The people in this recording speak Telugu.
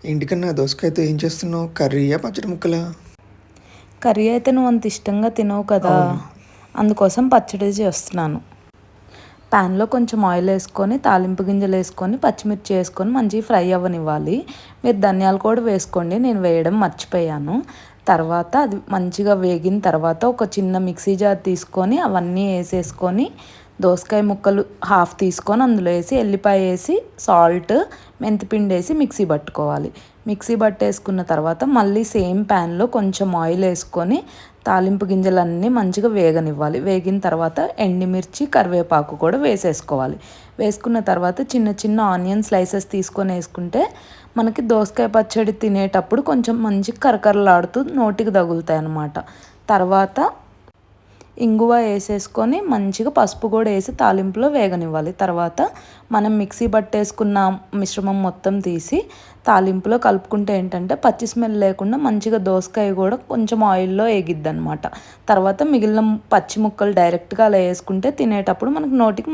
ఇంటికన్నా దోసకాయతో ఏం చేస్తున్నావు? కర్రీయా? పచ్చడి ముక్కలా? కర్రీ అయితే నువ్వు అంత ఇష్టంగా తినవు కదా, అవును. అందుకోసం పచ్చడి చేస్తున్నాను. ప్యాన్లో కొంచెం ఆయిల్ వేసుకొని, తాలింపు గింజలు వేసుకొని, పచ్చిమిర్చి వేసుకొని మంచిగా ఫ్రై అవ్వనివ్వాలి. మీరు ధనియాలు కూడా వేసుకోండి, నేను వేయడం మర్చిపోయాను. తర్వాత అది మంచిగా వేగిన తర్వాత ఒక చిన్న మిక్సీ జార్ తీసుకొని అవన్నీ వేసేసుకొని, దోసకాయ ముక్కలు హాఫ్ తీసుకొని అందులో వేసి, ఎల్లిపాయ వేసి, సాల్ట్, మెంతిపిండి వేసి మిక్సీ పట్టుకోవాలి. మిక్సీ పట్టేసుకున్న తర్వాత మళ్ళీ సేమ్ ప్యాన్లో కొంచెం ఆయిల్ వేసుకొని తాలింపు గింజలన్నీ మంచిగా వేగనివ్వాలి. వేగిన తర్వాత ఎండుమిర్చి, కరివేపాకు కూడా వేసేసుకోవాలి. వేసుకున్న తర్వాత చిన్న చిన్న ఆనియన్ స్లైసెస్ తీసుకొని వేసుకుంటే మనకి దోసకాయ పచ్చడి తినేటప్పుడు కొంచెం మంచి కరకరలాడుతూ నోటికి తగులుతాయి అన్నమాట. తర్వాత ఇంగువ వేసేసుకొని మంచిగా పసుపు కూడా వేసి తాలింపులో వేగనివ్వాలి. తర్వాత మనం మిక్సీ పట్టేసుకున్న మిశ్రమం మొత్తం తీసి తాలింపులో కలుపుకుంటే ఏంటంటే పచ్చి స్మెల్ లేకుండా మంచిగా దోసకాయ కూడా కొంచెం ఆయిల్లో వేగిద్ది అనమాట. తర్వాత మిగిలిన పచ్చి ముక్కలు డైరెక్ట్గా అలా వేసుకుంటే తినేటప్పుడు మనకు నోటికి